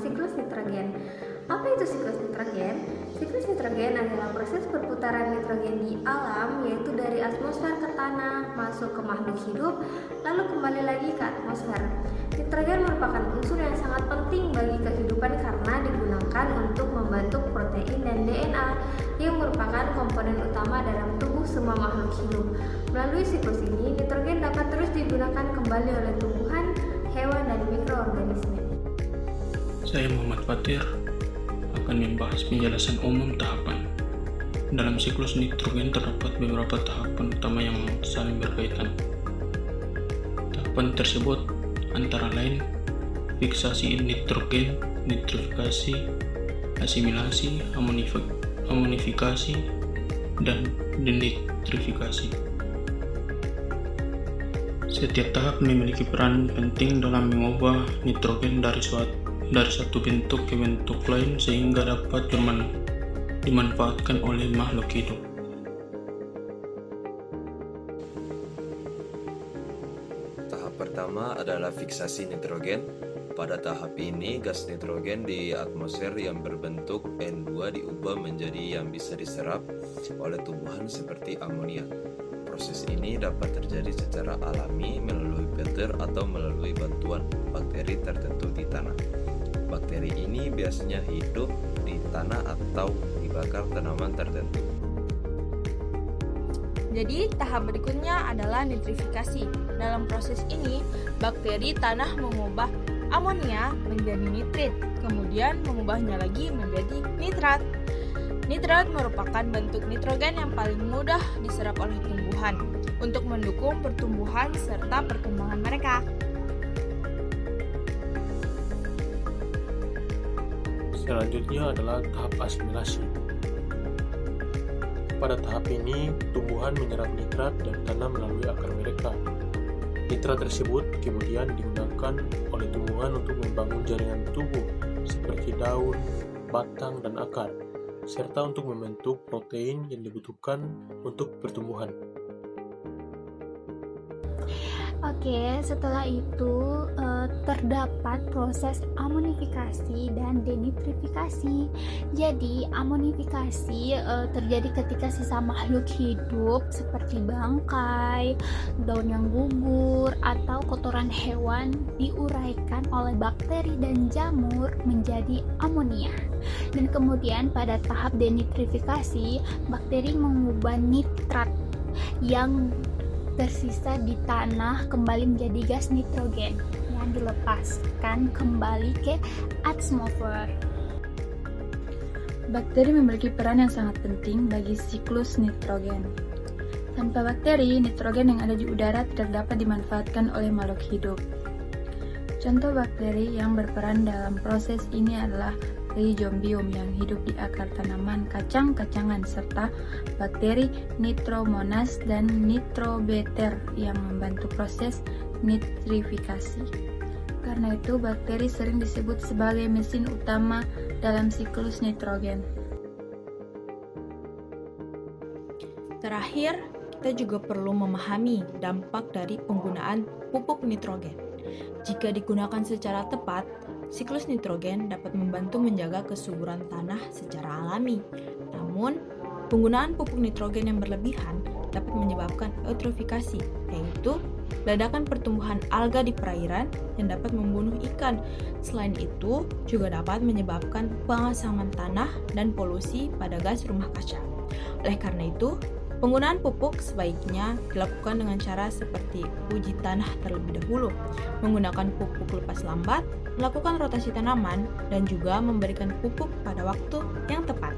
siklus nitrogen. Apa itu siklus nitrogen? Siklus nitrogen adalah proses perputaran nitrogen di alam, yaitu dari atmosfer ke tanah, masuk ke makhluk hidup, lalu kembali lagi ke atmosfer. Nitrogen merupakan unsur yang sangat penting bagi kehidupan karena digunakan untuk membentuk protein dan DNA yang merupakan komponen utama dalam tubuh semua makhluk hidup. Melalui siklus ini, nitrogen dapat terus digunakan kembali oleh tumbuhan, hewan, dan mikroorganisme. Saya Muhammad Fatir akan membahas penjelasan umum tahapan. Dalam siklus nitrogen terdapat beberapa tahapan utama yang saling berkaitan. Tahapan tersebut antara lain fiksasi nitrogen, nitrifikasi, asimilasi, amonifikasi, dan denitrifikasi. Setiap tahap memiliki peran penting dalam mengubah nitrogen dari satu bentuk ke bentuk lain sehingga dapat dimanfaatkan oleh makhluk hidup. Tahap pertama adalah fiksasi nitrogen. Pada tahap ini, gas nitrogen di atmosfer yang berbentuk N2 diubah menjadi yang bisa diserap oleh tumbuhan seperti amonia. Proses ini dapat terjadi secara alami melalui filter atau melalui bantuan bakteri tertentu di tanah. Bakteri ini biasanya hidup di tanah atau dibakar tanaman tertentu. Jadi, tahap berikutnya adalah nitrifikasi. Dalam proses ini, bakteri tanah mengubah amonia menjadi nitrit, kemudian mengubahnya lagi menjadi nitrat. Nitrat merupakan bentuk nitrogen yang paling mudah diserap oleh tumbuhan untuk mendukung pertumbuhan serta perkembangan mereka. Selanjutnya adalah tahap asimilasi. Pada tahap ini, tumbuhan menyerap nitrat dan tanah melalui akar mereka. Nitrat tersebut kemudian digunakan oleh tumbuhan untuk membangun jaringan tubuh seperti daun, batang, dan akar, serta untuk membentuk protein yang dibutuhkan untuk pertumbuhan. Oke, setelah itu terdapat proses amonifikasi dan denitrifikasi. Jadi, amonifikasi terjadi ketika sisa makhluk hidup seperti bangkai, daun yang gugur, atau kotoran hewan diuraikan oleh bakteri dan jamur menjadi amonia. Dan kemudian pada tahap denitrifikasi, bakteri mengubah nitrat yang tersisa di tanah kembali menjadi gas nitrogen yang dilepaskan kembali ke atmosfer. Bakteri memiliki peran yang sangat penting bagi siklus nitrogen. Tanpa bakteri, nitrogen yang ada di udara tidak dapat dimanfaatkan oleh makhluk hidup. Contoh bakteri yang berperan dalam proses ini adalah Rhizombium yang hidup di akar tanaman kacang-kacangan serta bakteri Nitromonas dan Nitrobacter yang membantu proses nitrifikasi. Karena itu, bakteri sering disebut sebagai mesin utama dalam siklus nitrogen. Terakhir, kita juga perlu memahami dampak dari penggunaan pupuk nitrogen. Jika digunakan secara tepat, siklus nitrogen dapat membantu menjaga kesuburan tanah secara alami. Namun, penggunaan pupuk nitrogen yang berlebihan dapat menyebabkan eutrofikasi, yaitu ledakan pertumbuhan alga di perairan yang dapat membunuh ikan. Selain itu, juga dapat menyebabkan pengasaman tanah dan polusi pada gas rumah kaca. Oleh karena itu, penggunaan pupuk sebaiknya dilakukan dengan cara seperti uji tanah terlebih dahulu, menggunakan pupuk lepas lambat, melakukan rotasi tanaman, dan juga memberikan pupuk pada waktu yang tepat.